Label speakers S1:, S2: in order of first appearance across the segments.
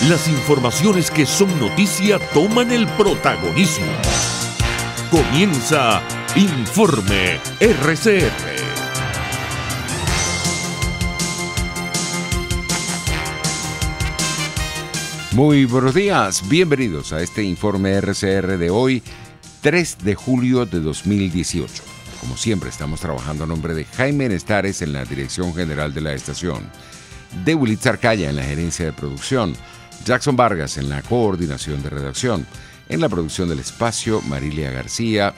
S1: Las informaciones que son noticia toman el protagonismo. Comienza Informe RCR.
S2: Muy buenos días, bienvenidos a este Informe RCR de hoy, 3 de julio de 2018. Como siempre, estamos trabajando a nombre de Jaime Nestares en la dirección general de la estación, de Willy Zarcaya en la gerencia de producción, Jackson Vargas en la coordinación de redacción, en la producción del espacio, Marilia García,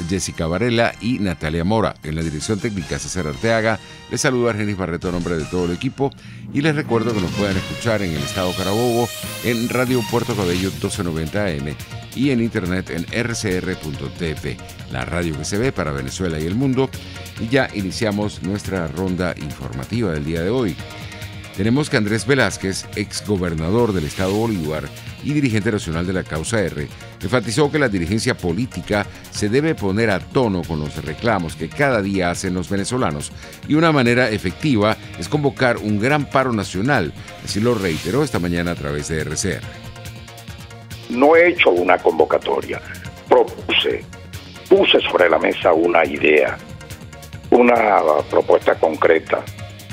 S2: Jessica Varela y Natalia Mora. En la dirección técnica, César Arteaga. Les saluda Argenis Barreto a nombre de todo el equipo y les recuerdo que nos pueden escuchar en el estado Carabobo, en Radio Puerto Cabello 1290 AM y en internet en rcr.tv, la radio que se ve para Venezuela y el mundo. Y ya iniciamos nuestra ronda informativa del día de hoy. Tenemos que Andrés Velázquez, exgobernador del estado Bolívar y dirigente nacional de la Causa R, enfatizó que la dirigencia política se debe poner a tono con los reclamos que cada día hacen los venezolanos y una manera efectiva es convocar un gran paro nacional. Así lo reiteró esta mañana a través de RCR.
S3: No he hecho una convocatoria, puse sobre la mesa una idea, una propuesta concreta,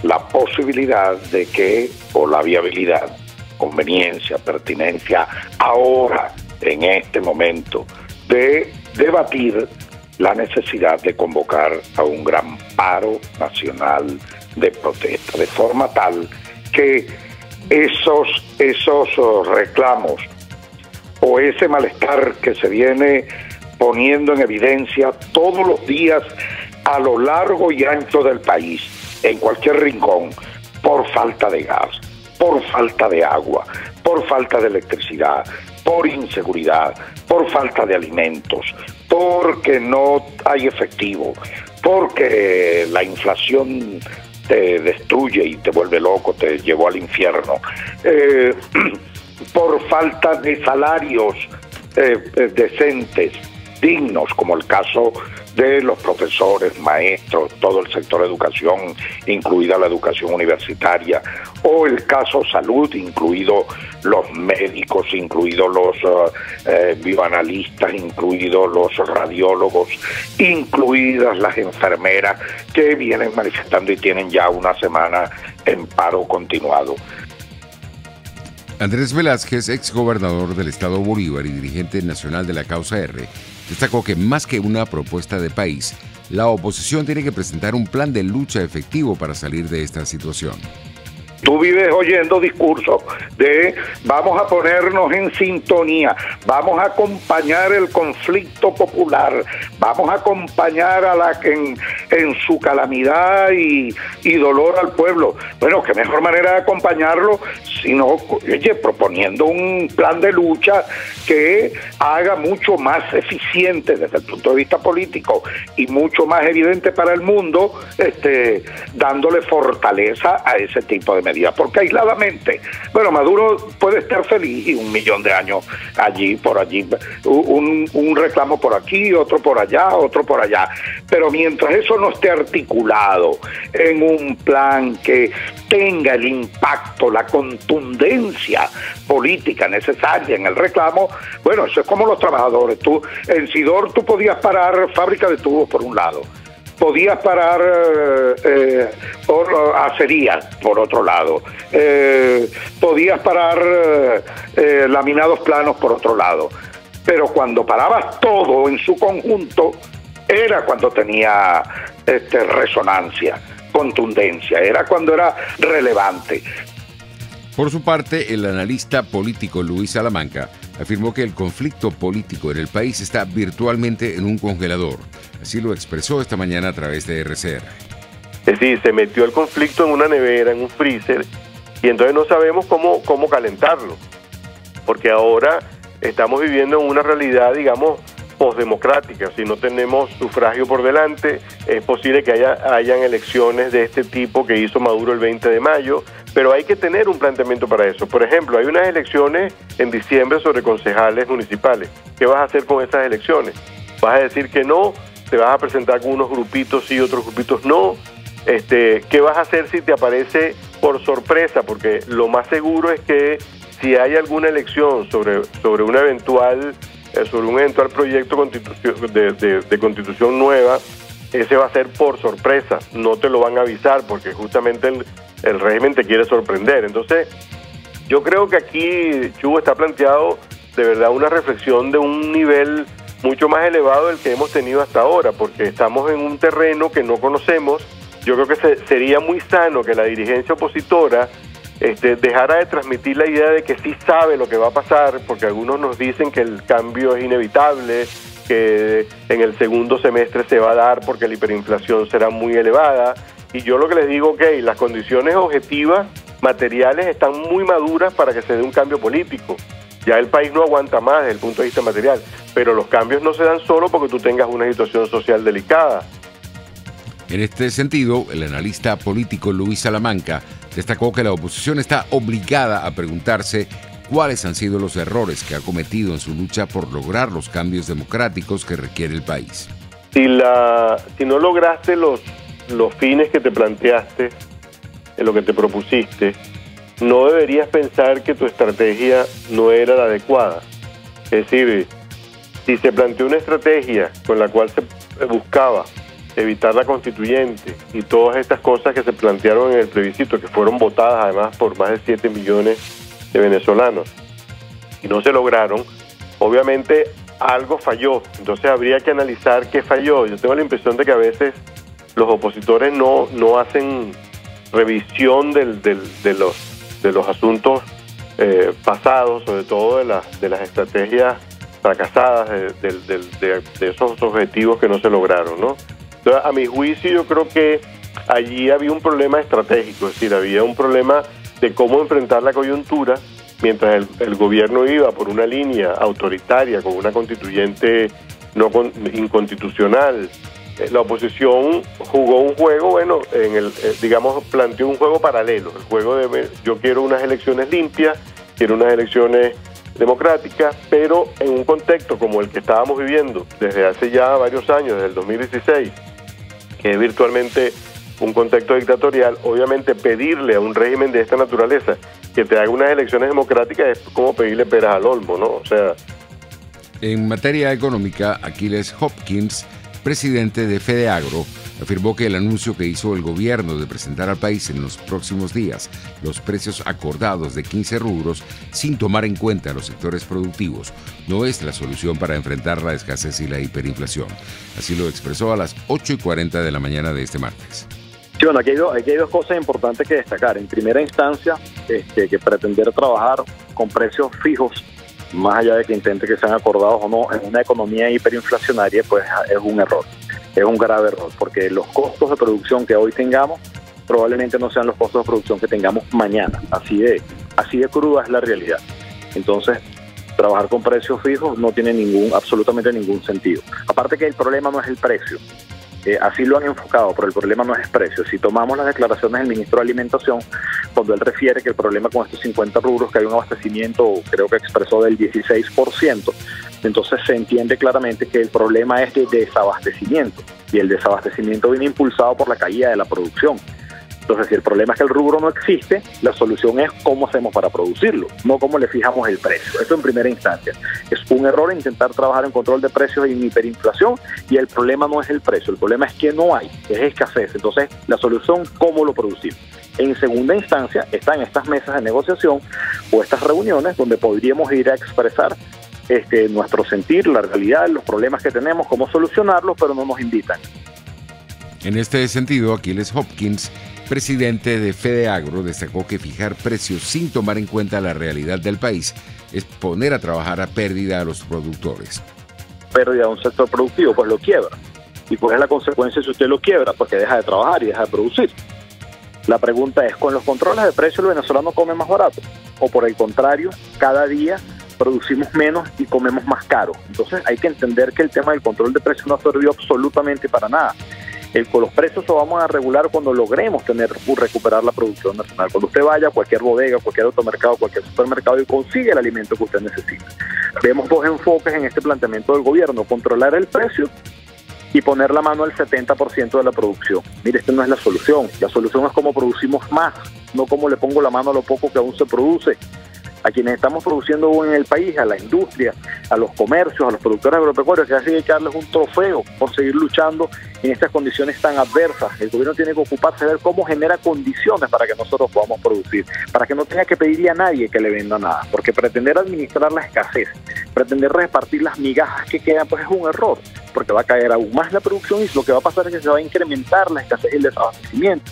S3: la posibilidad de que, o la viabilidad, conveniencia, pertinencia, ahora, en este momento, de debatir la necesidad de convocar a un gran paro nacional de protesta, de forma tal que esos reclamos o ese malestar que se viene poniendo en evidencia todos los días a lo largo y ancho del país, en cualquier rincón, por falta de gas, por falta de agua, por falta de electricidad, por inseguridad, por falta de alimentos, porque no hay efectivo, porque la inflación te destruye y te vuelve loco, te llevó al infierno, por falta de salarios decentes, dignos, como el caso de los profesores, maestros, todo el sector de educación, incluida la educación universitaria, o el caso salud, incluidos los médicos, incluidos los bioanalistas, incluidos los radiólogos, incluidas las enfermeras que vienen manifestando y tienen ya una semana en paro continuado.
S2: Andrés Velázquez, exgobernador del estado Bolívar y dirigente nacional de la Causa R, destacó que más que una propuesta de país, la oposición tiene que presentar un plan de lucha efectivo para salir de esta situación.
S3: Tú vives oyendo discursos de vamos a ponernos en sintonía, vamos a acompañar el conflicto popular, vamos a acompañar a en su calamidad y dolor al pueblo. Bueno, qué mejor manera de acompañarlo sino, proponiendo un plan de lucha que haga mucho más eficiente desde el punto de vista político y mucho más evidente para el mundo, dándole fortaleza a ese tipo de medidas. Porque aisladamente, bueno, Maduro puede estar feliz y 1 millón de años allí, por allí, un reclamo por aquí, otro por allá, pero mientras eso no esté articulado en un plan que tenga el impacto, la contundencia política necesaria en el reclamo, bueno, eso es como los trabajadores. En Sidor tú podías parar fábrica de tubos por un lado, podías parar acerías por otro lado, podías parar laminados planos por otro lado, pero cuando parabas todo en su conjunto era cuando tenía resonancia, contundencia, era cuando era relevante.
S2: Por su parte, el analista político Luis Salamanca afirmó que el conflicto político en el país está virtualmente en un congelador. Así lo expresó esta mañana a través de RCR.
S4: Es decir, se metió el conflicto en una nevera, en un freezer, y entonces no sabemos cómo calentarlo. Porque ahora estamos viviendo en una realidad, digamos, postdemocrática. Si no tenemos sufragio por delante, es posible que hayan elecciones de este tipo que hizo Maduro el 20 de mayo, pero hay que tener un planteamiento para eso. Por ejemplo, hay unas elecciones en diciembre sobre concejales municipales. ¿Qué vas a hacer con esas elecciones? ¿Vas a decir que no? ¿Te vas a presentar con unos grupitos sí, otros grupitos no? ¿Qué vas a hacer si te aparece por sorpresa, porque lo más seguro es que si hay alguna elección sobre un eventual proyecto de constitución nueva, ese va a ser por sorpresa, no te lo van a avisar porque justamente el régimen te quiere sorprender. Entonces, yo creo que aquí, Chugo, está planteado de verdad una reflexión de un nivel mucho más elevado del que hemos tenido hasta ahora, porque estamos en un terreno que no conocemos. Yo creo que sería muy sano que la dirigencia opositora dejara de transmitir la idea de que sí sabe lo que va a pasar, porque algunos nos dicen que el cambio es inevitable, que en el segundo semestre se va a dar porque la hiperinflación será muy elevada. Y yo lo que les digo, las condiciones objetivas, materiales, están muy maduras para que se dé un cambio político. Ya el país no aguanta más desde el punto de vista material, pero los cambios no se dan solo porque tú tengas una situación social delicada.
S2: En este sentido, el analista político Luis Salamanca destacó que la oposición está obligada a preguntarse cuáles han sido los errores que ha cometido en su lucha por lograr los cambios democráticos que requiere el país.
S4: Si no lograste los fines que te planteaste, en lo que te propusiste, no deberías pensar que tu estrategia no era la adecuada. Es decir, si se planteó una estrategia con la cual se buscaba evitar la constituyente y todas estas cosas que se plantearon en el plebiscito, que fueron votadas además por más de 7 millones de venezolanos, y no se lograron, obviamente algo falló. Entonces habría que analizar qué falló. Yo tengo la impresión de que a veces los opositores no hacen revisión de los asuntos pasados, sobre todo de las estrategias fracasadas, de esos objetivos que no se lograron, ¿no? Entonces, a mi juicio, yo creo que allí había un problema estratégico, es decir, había un problema de cómo enfrentar la coyuntura, mientras el gobierno iba por una línea autoritaria, con una constituyente inconstitucional. La oposición jugó un juego, planteó un juego paralelo, el juego de yo quiero unas elecciones limpias, quiero unas elecciones democráticas, pero en un contexto como el que estábamos viviendo desde hace ya varios años, desde el 2016, que es virtualmente un contexto dictatorial. Obviamente pedirle a un régimen de esta naturaleza que te haga unas elecciones democráticas es como pedirle peras al olmo, ¿no? O sea...
S2: En materia económica, Aquiles Hopkins, presidente de FedeAgro, afirmó que el anuncio que hizo el gobierno de presentar al país en los próximos días los precios acordados de 15 rubros sin tomar en cuenta los sectores productivos no es la solución para enfrentar la escasez y la hiperinflación. Así lo expresó a las 8:40 de la mañana de este martes.
S5: Sí, bueno, aquí hay dos cosas importantes que destacar. En primera instancia, que pretender trabajar con precios fijos, más allá de que intente que sean acordados o no, en una economía hiperinflacionaria, pues es un error. Es un grave error, porque los costos de producción que hoy tengamos probablemente no sean los costos de producción que tengamos mañana. Así de cruda es la realidad. Entonces, trabajar con precios fijos no tiene absolutamente ningún sentido. Aparte que el problema no es el precio. Así lo han enfocado, pero el problema no es el precio. Si tomamos las declaraciones del ministro de Alimentación, cuando él refiere que el problema con estos 50 rubros, que hay un abastecimiento, creo que expresó del 16%, entonces se entiende claramente que el problema es de desabastecimiento, y el desabastecimiento viene impulsado por la caída de la producción. Entonces, si el problema es que el rubro no existe, la solución es cómo hacemos para producirlo, no cómo le fijamos el precio. Eso en primera instancia. Es un error intentar trabajar en control de precios y en hiperinflación, y el problema no es el precio, el problema es que no hay, es escasez. Entonces, la solución, ¿cómo lo producimos? En segunda instancia, están estas mesas de negociación o estas reuniones donde podríamos ir a expresar nuestro sentir, la realidad, los problemas que tenemos, cómo solucionarlos, pero no nos invitan.
S2: En este sentido, Aquiles Hopkins, presidente de FedeAgro, destacó que fijar precios sin tomar en cuenta la realidad del país es poner a trabajar a pérdida a los productores.
S5: Pérdida de un sector productivo, pues lo quiebra. ¿Y cuál es la consecuencia si usted lo quiebra? Porque deja de trabajar y deja de producir. La pregunta es, ¿con los controles de precios el venezolano come más barato? ¿O por el contrario, cada día producimos menos y comemos más caro? Entonces hay que entender que el tema del control de precios no ha servido absolutamente para nada. Con los precios lo vamos a regular cuando logremos recuperar la producción nacional. Cuando usted vaya a cualquier bodega, cualquier automercado, cualquier supermercado y consigue el alimento que usted necesita. Vemos dos enfoques en este planteamiento del gobierno: controlar el precio y poner la mano al 70% de la producción. Mire, esta no es la solución. La solución es cómo producimos más. no cómo le pongo la mano a lo poco que aún se produce. A quienes estamos produciendo en el país, a la industria, a los comercios, a los productores agropecuarios, que hay que echarles un trofeo por seguir luchando en estas condiciones tan adversas. El gobierno tiene que ocuparse de ver cómo genera condiciones para que nosotros podamos producir, para que no tenga que pedirle a nadie que le venda nada, porque pretender administrar la escasez, pretender repartir las migajas que quedan, pues es un error, porque va a caer aún más la producción y lo que va a pasar es que se va a incrementar la escasez y el desabastecimiento.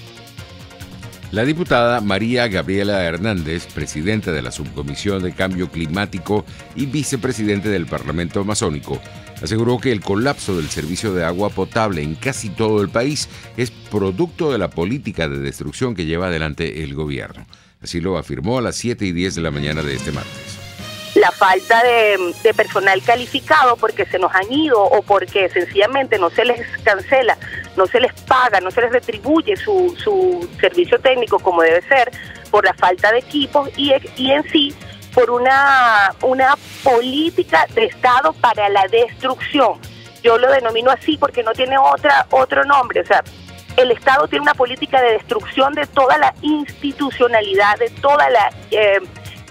S2: La diputada María Gabriela Hernández, presidenta de la Subcomisión de Cambio Climático y vicepresidente del Parlamento Amazónico, aseguró que el colapso del servicio de agua potable en casi todo el país es producto de la política de destrucción que lleva adelante el gobierno. Así lo afirmó a las 7:10 de la mañana de este martes.
S6: La falta de personal calificado porque se nos han ido o porque sencillamente no se les cancela, no se les paga, no se les retribuye su servicio técnico como debe ser, por la falta de equipos y en sí por una política de Estado para la destrucción. Yo lo denomino así porque no tiene otro nombre. O sea, el Estado tiene una política de destrucción de toda la institucionalidad, de toda la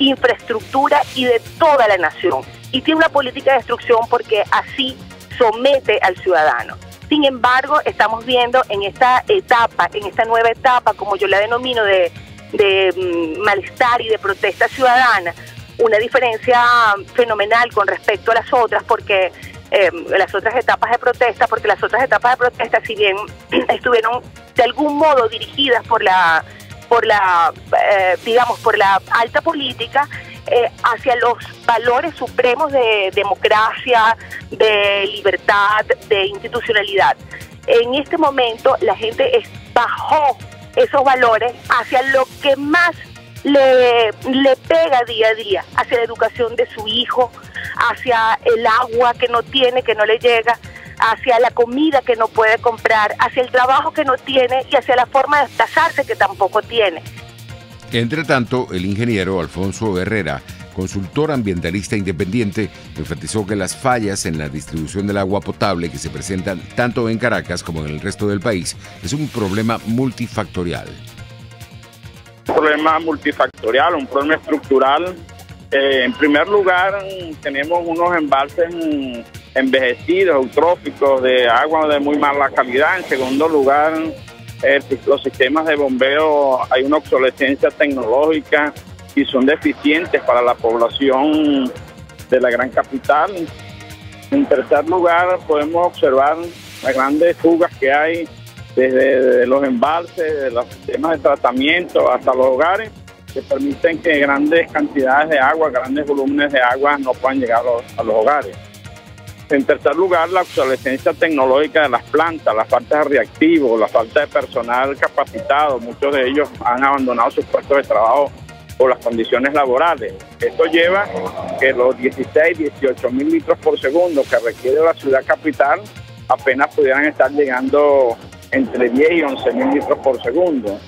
S6: infraestructura y de toda la nación. Y tiene una política de destrucción porque así somete al ciudadano. Sin embargo, estamos viendo en esta etapa, en esta nueva etapa, como yo la denomino, de malestar y de protesta ciudadana, una diferencia fenomenal con respecto a las otras, porque las otras etapas de protesta, si bien estuvieron de algún modo dirigidas por la alta política, hacia los valores supremos de democracia, de libertad, de institucionalidad. En este momento la gente bajó esos valores hacia lo que más le pega día a día, hacia la educación de su hijo, hacia el agua que no tiene, que no le llega, hacia la comida que no puede comprar, hacia el trabajo que no tiene y hacia la forma de desplazarse que tampoco tiene.
S2: Entre tanto, el ingeniero Alfonso Herrera, consultor ambientalista independiente, enfatizó que las fallas en la distribución del agua potable que se presentan tanto en Caracas como en el resto del país es un problema multifactorial.
S7: Un problema multifactorial, un problema estructural. En primer lugar, tenemos unos embalses envejecidos, eutróficos, de agua de muy mala calidad. En segundo lugar, los sistemas de bombeo, hay una obsolescencia tecnológica y son deficientes para la población de la gran capital. En tercer lugar, podemos observar las grandes fugas que hay desde los embalses, de los sistemas de tratamiento hasta los hogares, que permiten que grandes cantidades de agua, grandes volúmenes de agua no puedan llegar a los hogares. En tercer lugar, la obsolescencia tecnológica de las plantas, la falta de reactivos, la falta de personal capacitado. Muchos de ellos han abandonado sus puestos de trabajo por las condiciones laborales. Esto lleva que los 16, 18 mil litros por segundo que requiere la ciudad capital apenas pudieran estar llegando entre 10 y 11 mil litros por segundo.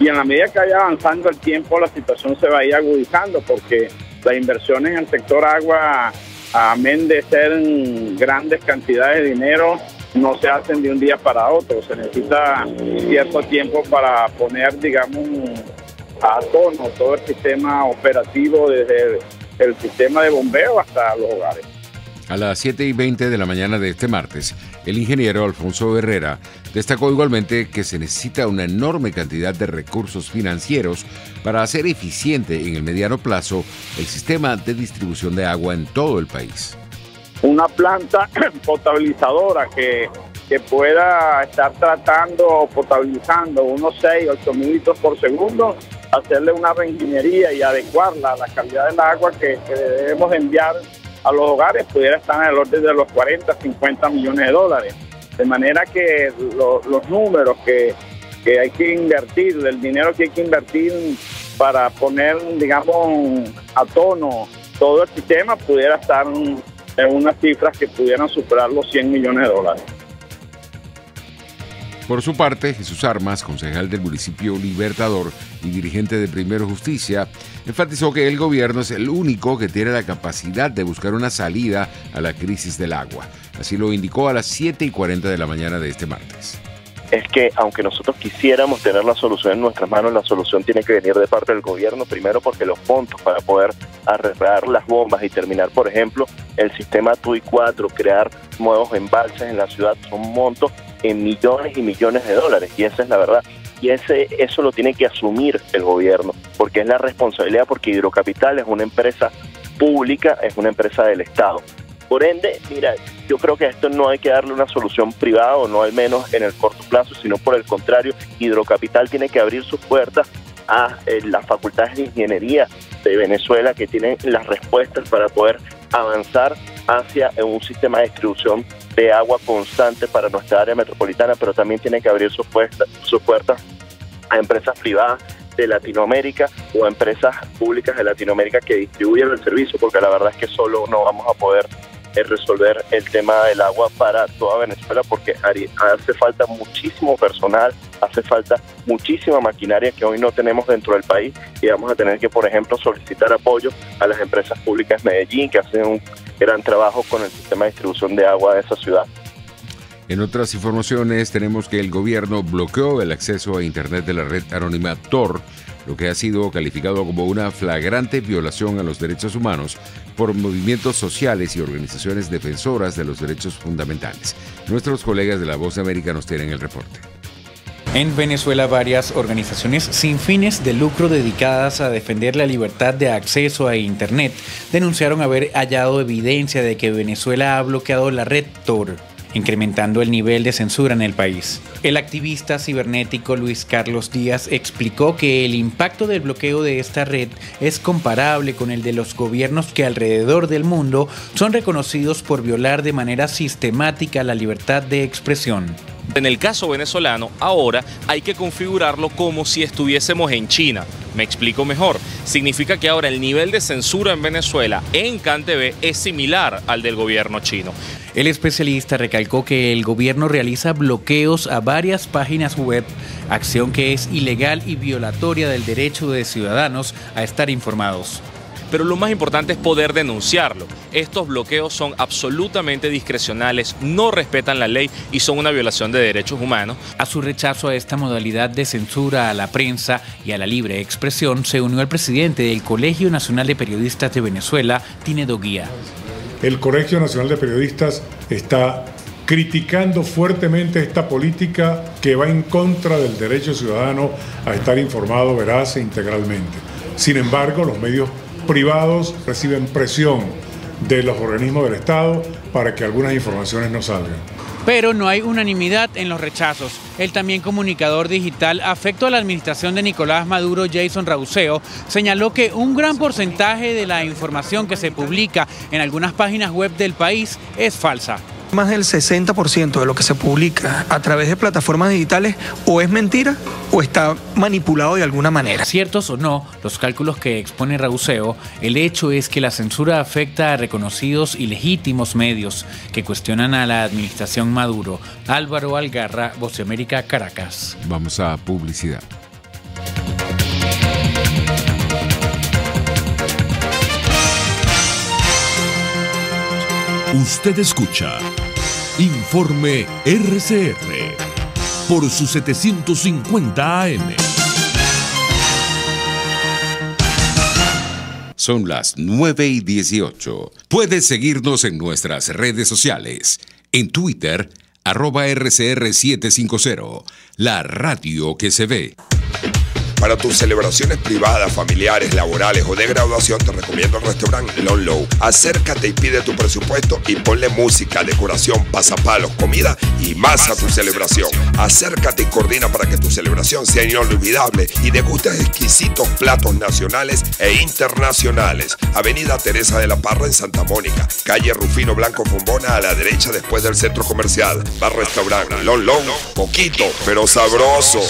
S7: Y en la medida que vaya avanzando el tiempo, la situación se va a ir agudizando porque las inversiones en el sector agua, amén de ser grandes cantidades de dinero, no se hacen de un día para otro. Se necesita cierto tiempo para poner, digamos, a tono todo el sistema operativo, desde el sistema de bombeo hasta los hogares.
S2: A las 7:20 de la mañana de este martes, el ingeniero Alfonso Herrera destacó igualmente que se necesita una enorme cantidad de recursos financieros para hacer eficiente en el mediano plazo el sistema de distribución de agua en todo el país.
S7: Una planta potabilizadora que pueda estar tratando o potabilizando unos 6, 8 mil litros por segundo, hacerle una reingeniería y adecuarla a la calidad del agua que debemos enviar a los hogares, pudiera estar en el orden de los 40, 50 millones de dólares. De manera que los números que hay que invertir, el dinero que hay que invertir para poner, digamos, a tono todo el sistema, pudiera estar en unas cifras que pudieran superar los 100 millones de dólares.
S2: Por su parte, Jesús Armas, concejal del municipio Libertador y dirigente de Primero Justicia, enfatizó que el gobierno es el único que tiene la capacidad de buscar una salida a la crisis del agua. Así lo indicó a las 7:40 de la mañana de este martes.
S4: es que aunque nosotros quisiéramos tener la solución en nuestras manos, la solución tiene que venir de parte del gobierno, primero porque los montos para poder arreglar las bombas y terminar, por ejemplo, el sistema TUI 4, crear nuevos embalses en la ciudad, son montos en millones y millones de dólares, y esa es la verdad. Y eso lo tiene que asumir el gobierno, porque es la responsabilidad, porque Hidrocapital es una empresa pública, es una empresa del Estado. Por ende, mira, yo creo que a esto no hay que darle una solución privada, o no al menos en el corto plazo, sino por el contrario, Hidrocapital tiene que abrir sus puertas a las facultades de ingeniería de Venezuela, que tienen las respuestas para poder avanzar hacia un sistema de distribución de agua constante para nuestra área metropolitana, pero también tiene que abrir sus puertas a empresas privadas de Latinoamérica o a empresas públicas de Latinoamérica que distribuyan el servicio, porque la verdad es que solo no vamos a poder resolver el tema del agua para toda Venezuela, porque hace falta muchísimo personal, hace falta muchísima maquinaria que hoy no tenemos dentro del país, y vamos a tener que, por ejemplo, solicitar apoyo a las empresas públicas de Medellín, que hacen un gran trabajo con el sistema de distribución de agua de esa ciudad.
S2: En otras informaciones tenemos que el gobierno bloqueó el acceso a Internet de la red anónima Tor, lo que ha sido calificado como una flagrante violación a los derechos humanos por movimientos sociales y organizaciones defensoras de los derechos fundamentales. Nuestros colegas de La Voz de América nos tienen el reporte.
S8: En Venezuela, varias organizaciones sin fines de lucro dedicadas a defender la libertad de acceso a Internet denunciaron haber hallado evidencia de que Venezuela ha bloqueado la red Tor, incrementando el nivel de censura en el país. El activista cibernético Luis Carlos Díaz explicó que el impacto del bloqueo de esta red es comparable con el de los gobiernos que alrededor del mundo son reconocidos por violar de manera sistemática la libertad de expresión.
S9: En el caso venezolano, ahora hay que configurarlo como si estuviésemos en China. Me explico mejor. Significa que ahora el nivel de censura en Venezuela en CanTV es similar al del gobierno chino.
S8: El especialista recalcó que el gobierno realiza bloqueos a varias páginas web, acción que es ilegal y violatoria del derecho de ciudadanos a estar informados.
S9: Pero lo más importante es poder denunciarlo. Estos bloqueos son absolutamente discrecionales, no respetan la ley y son una violación de derechos humanos.
S8: A su rechazo a esta modalidad de censura a la prensa y a la libre expresión se unió el presidente del Colegio Nacional de Periodistas de Venezuela, Tinedo Guía.
S10: El Colegio Nacional de Periodistas está criticando fuertemente esta política que va en contra del derecho ciudadano a estar informado veraz e integralmente. Sin embargo, los medios privados reciben presión de los organismos del Estado para que algunas informaciones no salgan.
S8: Pero no hay unanimidad en los rechazos. El también comunicador digital afecto a la administración de Nicolás Maduro, Jason Rauseo, señaló que un gran porcentaje de la información que se publica en algunas páginas web del país es falsa.
S11: Más del 60% de lo que se publica a través de plataformas digitales o es mentira o está manipulado de alguna manera.
S8: Ciertos o no, los cálculos que expone Rauseo, el hecho es que la censura afecta a reconocidos y legítimos medios que cuestionan a la administración Maduro. Álvaro Algarra, Voz de América, Caracas.
S2: Vamos a publicidad.
S1: Usted escucha Informe RCR por su 750 AM.
S2: Son las 9:18. Puedes seguirnos en nuestras redes sociales. En Twitter, @RCR750, la radio que se ve.
S12: Para tus celebraciones privadas, familiares, laborales o de graduación, te recomiendo el restaurante Lon Low. Acércate y pide tu presupuesto y ponle música, decoración, pasapalos, comida y más a tu celebración. Acércate y coordina para que tu celebración sea inolvidable y degustes exquisitos platos nacionales e internacionales. Avenida Teresa de la Parra en Santa Mónica, calle Rufino Blanco Fombona a la derecha después del centro comercial. Bar restaurante Lon Low, poquito, pero sabroso.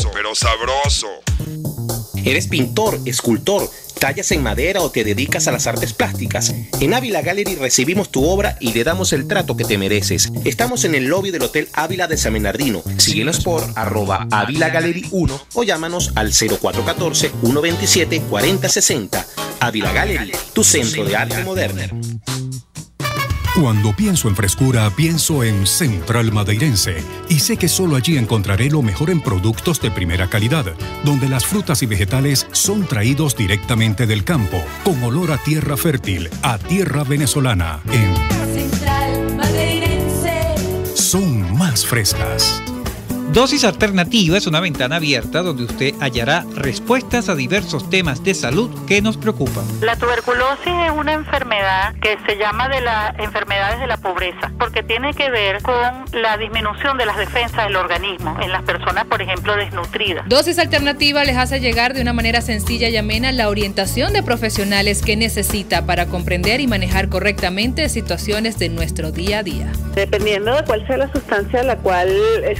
S13: ¿Eres pintor, escultor, tallas en madera o te dedicas a las artes plásticas? En Ávila Gallery recibimos tu obra y le damos el trato que te mereces. Estamos en el lobby del Hotel Ávila de San Bernardino. Síguenos por @AvilaGallery1 o llámanos al 0414-127-4060. Ávila Gallery, tu centro de arte moderno.
S14: Cuando pienso en frescura, pienso en Central Madeirense. Y sé que solo allí encontraré lo mejor en productos de primera calidad, donde las frutas y vegetales son traídos directamente del campo, con olor a tierra fértil, a tierra venezolana.
S15: Central Madeirense.
S14: Son más frescas.
S16: Dosis Alternativa es una ventana abierta donde usted hallará respuestas a diversos temas de salud que nos preocupan.
S17: La tuberculosis es una enfermedad que se llama de las enfermedades de la pobreza, porque tiene que ver con la disminución de las defensas del organismo en las personas, por ejemplo, desnutridas.
S18: Dosis Alternativa les hace llegar de una manera sencilla y amena la orientación de profesionales que necesita para comprender y manejar correctamente situaciones de nuestro día a día.
S17: Dependiendo de cuál sea la sustancia a la cual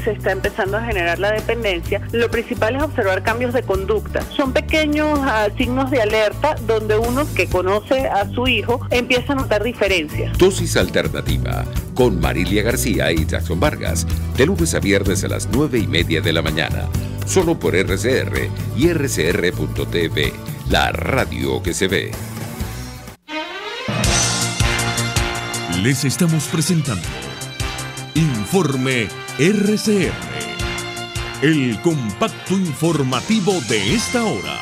S17: se está empezando a generar la dependencia, lo principal es observar cambios de conducta. Son pequeños signos de alerta donde uno que conoce a su hijo empieza a notar diferencias.
S1: Dosis Alternativa con Marilia García y Jackson Vargas, de lunes a viernes a las 9:30 de la mañana, solo por RCR y rcr.tv, la radio que se ve. Les estamos presentando Informe RCR, el compacto informativo de esta hora,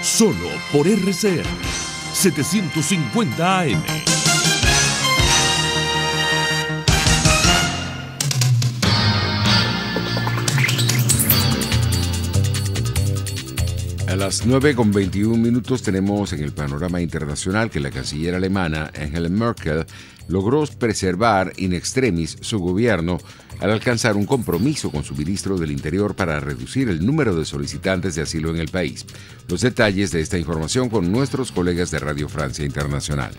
S1: solo por RCR 750 AM.
S2: A las 9:21 tenemos en el panorama internacional que la canciller alemana Angela Merkel logró preservar in extremis su gobierno al alcanzar un compromiso con su ministro del Interior para reducir el número de solicitantes de asilo en el país. Los detalles de esta información con nuestros colegas de Radio Francia Internacional.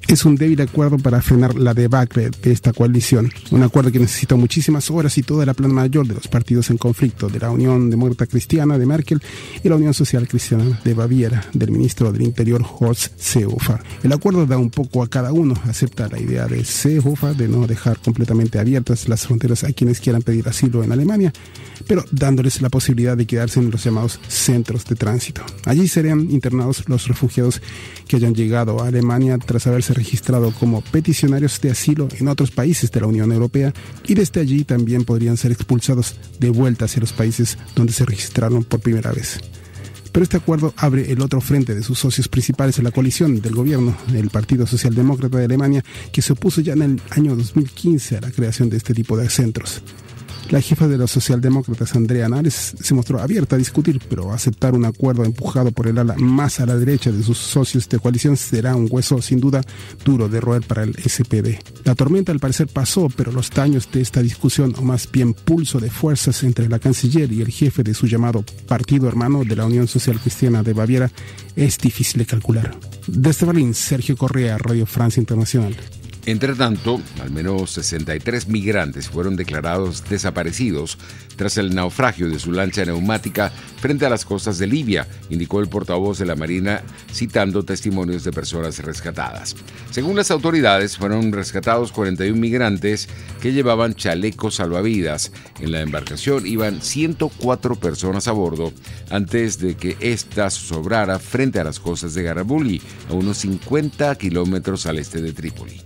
S19: Es un débil acuerdo para frenar la debacle de esta coalición. Un acuerdo que necesitó muchísimas horas y toda la plan mayor de los partidos en conflicto, de la Unión Demócrata Cristiana de Merkel y la Unión Social Cristiana de Baviera, del ministro del Interior Horst Seehofer. El acuerdo da un poco a cada uno. Acepta la idea de Seehofer de no dejar completamente abiertas las fronteras a quienes quieran pedir asilo en Alemania, pero dándoles la posibilidad de quedarse en los llamados centros de tránsito. Allí serían internados los refugiados que hayan llegado a Alemania tras haberse registrado como peticionarios de asilo en otros países de la Unión Europea, y desde allí también podrían ser expulsados de vuelta hacia los países donde se registraron por primera vez. Pero este acuerdo abre el otro frente de sus socios principales en la coalición del gobierno, el Partido Socialdemócrata de Alemania, que se opuso ya en el año 2015 a la creación de este tipo de centros. La jefa de los socialdemócratas, Andrea Nares, se mostró abierta a discutir, pero aceptar un acuerdo empujado por el ala más a la derecha de sus socios de coalición será un hueso sin duda duro de roer para el SPD. La tormenta al parecer pasó, pero los daños de esta discusión, o más bien pulso de fuerzas entre la canciller y el jefe de su llamado partido hermano de la Unión Social Cristiana de Baviera, es difícil de calcular. Desde Berlín, Sergio Correa, Radio Francia Internacional.
S2: Entre tanto, al menos 63 migrantes fueron declarados desaparecidos tras el naufragio de su lancha neumática frente a las costas de Libia, indicó el portavoz de la Marina, citando testimonios de personas rescatadas. Según las autoridades, fueron rescatados 41 migrantes que llevaban chalecos salvavidas. En la embarcación iban 104 personas a bordo antes de que ésta sobrara frente a las costas de Garabuli, a unos 50 kilómetros al este de Trípoli.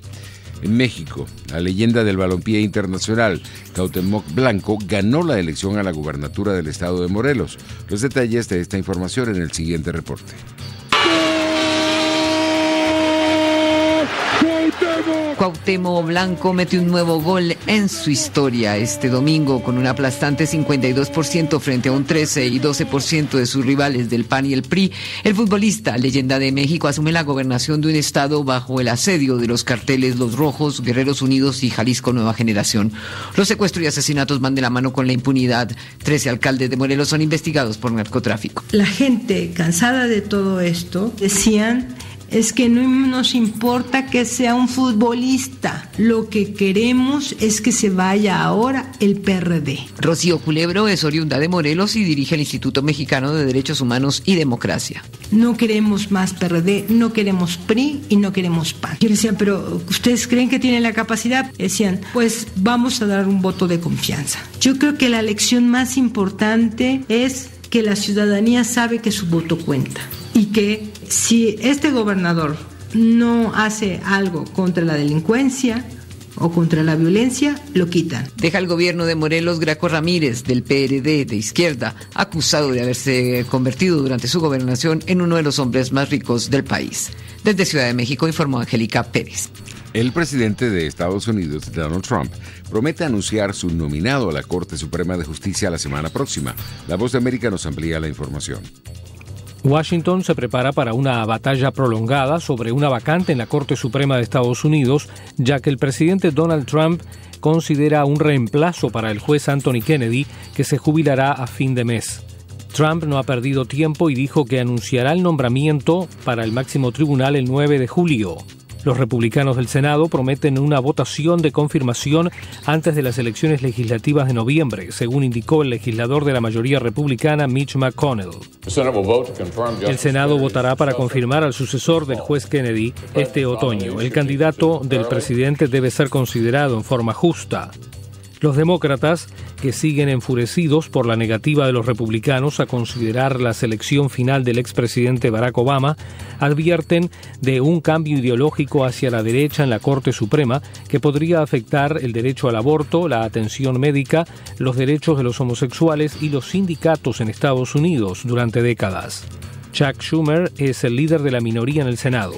S2: En México, la leyenda del balompié internacional, Cuauhtémoc Blanco, ganó la elección a la gubernatura del estado de Morelos. Los detalles de esta información en el siguiente reporte.
S20: Cuauhtémoc Blanco metió un nuevo gol en su historia este domingo con un aplastante 52% frente a un 13 y 12% de sus rivales del PAN y el PRI. El futbolista, leyenda de México, asume la gobernación de un estado bajo el asedio de los carteles Los Rojos, Guerreros Unidos y Jalisco Nueva Generación. Los secuestros y asesinatos van de la mano con la impunidad. 13 alcaldes de Morelos son investigados por narcotráfico.
S21: La gente cansada de todo esto decían: es que no nos importa que sea un futbolista, lo que queremos es que se vaya ahora el PRD.
S20: Rocío Culebro es oriunda de Morelos y dirige el Instituto Mexicano de Derechos Humanos y Democracia.
S21: No queremos más PRD, no queremos PRI y no queremos PAN. Yo decía, pero ¿ustedes creen que tienen la capacidad? Decían, pues vamos a dar un voto de confianza. Yo creo que la lección más importante es que la ciudadanía sabe que su voto cuenta y que si este gobernador no hace algo contra la delincuencia o contra la violencia, lo quitan.
S20: Deja el gobierno de Morelos Graco Ramírez, del PRD de izquierda, acusado de haberse convertido durante su gobernación en uno de los hombres más ricos del país. Desde Ciudad de México informó Angélica Pérez.
S2: El presidente de Estados Unidos, Donald Trump, promete anunciar su nominado a la Corte Suprema de Justicia la semana próxima. La Voz de América nos amplía la información.
S3: Washington se prepara para una batalla prolongada sobre una vacante en la Corte Suprema de Estados Unidos, ya que el presidente Donald Trump considera un reemplazo para el juez Anthony Kennedy, que se jubilará a fin de mes. Trump no ha perdido tiempo y dijo que anunciará el nombramiento para el máximo tribunal el 9 de julio. Los republicanos del Senado prometen una votación de confirmación antes de las elecciones legislativas de noviembre, según indicó el legislador de la mayoría republicana Mitch McConnell. El Senado votará para confirmar al sucesor del juez Kennedy este otoño. El candidato del presidente debe ser considerado en forma justa. Los demócratas, que siguen enfurecidos por la negativa de los republicanos a considerar la selección final del expresidente Barack Obama, advierten de un cambio ideológico hacia la derecha en la Corte Suprema que podría afectar el derecho al aborto, la atención médica, los derechos de los homosexuales y los sindicatos en Estados Unidos durante décadas. Chuck Schumer es el líder de la minoría en el Senado.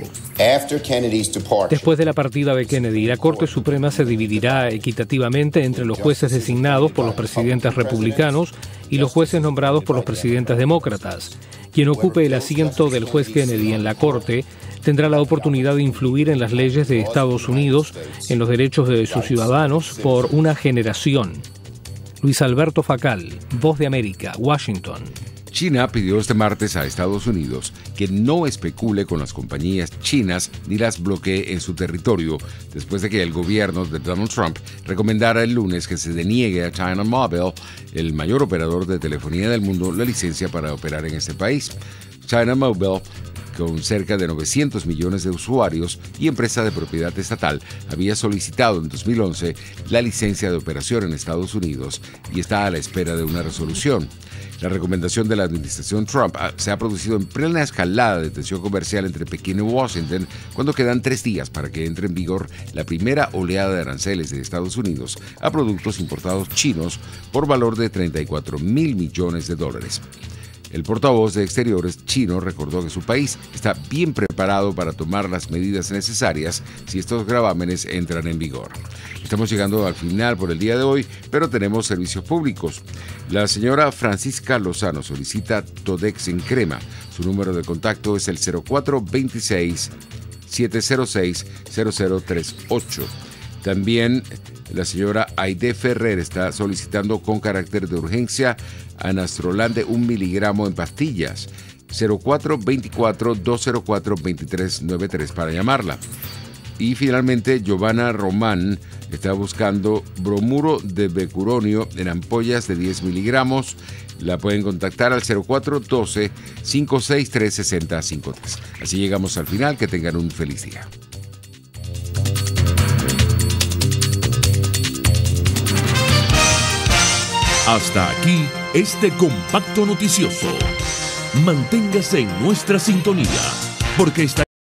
S3: Después de la partida de Kennedy, la Corte Suprema se dividirá equitativamente entre los jueces designados por los presidentes republicanos y los jueces nombrados por los presidentes demócratas. Quien ocupe el asiento del juez Kennedy en la Corte tendrá la oportunidad de influir en las leyes de Estados Unidos, en los derechos de sus ciudadanos, por una generación. Luis Alberto Facal, Voz de América, Washington.
S2: China pidió este martes a Estados Unidos que no especule con las compañías chinas ni las bloquee en su territorio, después de que el gobierno de Donald Trump recomendara el lunes que se deniegue a China Mobile, el mayor operador de telefonía del mundo, la licencia para operar en este país. China Mobile, con cerca de 900 millones de usuarios y empresa de propiedad estatal, había solicitado en 2011 la licencia de operación en Estados Unidos y está a la espera de una resolución. La recomendación de la administración Trump se ha producido en plena escalada de tensión comercial entre Pekín y Washington, cuando quedan 3 días para que entre en vigor la primera oleada de aranceles de Estados Unidos a productos importados chinos por valor de $34 mil millones. El portavoz de Exteriores chino recordó que su país está bien preparado para tomar las medidas necesarias si estos gravámenes entran en vigor. Estamos llegando al final por el día de hoy, pero tenemos servicios públicos. La señora Francisca Lozano solicita Todex en crema. Su número de contacto es el 0426-706-0038. También la señora Aide Ferrer está solicitando con carácter de urgencia anastrolán de 1 miligramo en pastillas. 0424-204-2393 para llamarla. Y finalmente, Giovanna Román está buscando bromuro de becuronio en ampollas de 10 miligramos. La pueden contactar al 0412-563-6053. Así llegamos al final. Que tengan un feliz día.
S22: Hasta aquí este compacto noticioso. Manténgase en nuestra sintonía, porque estaremos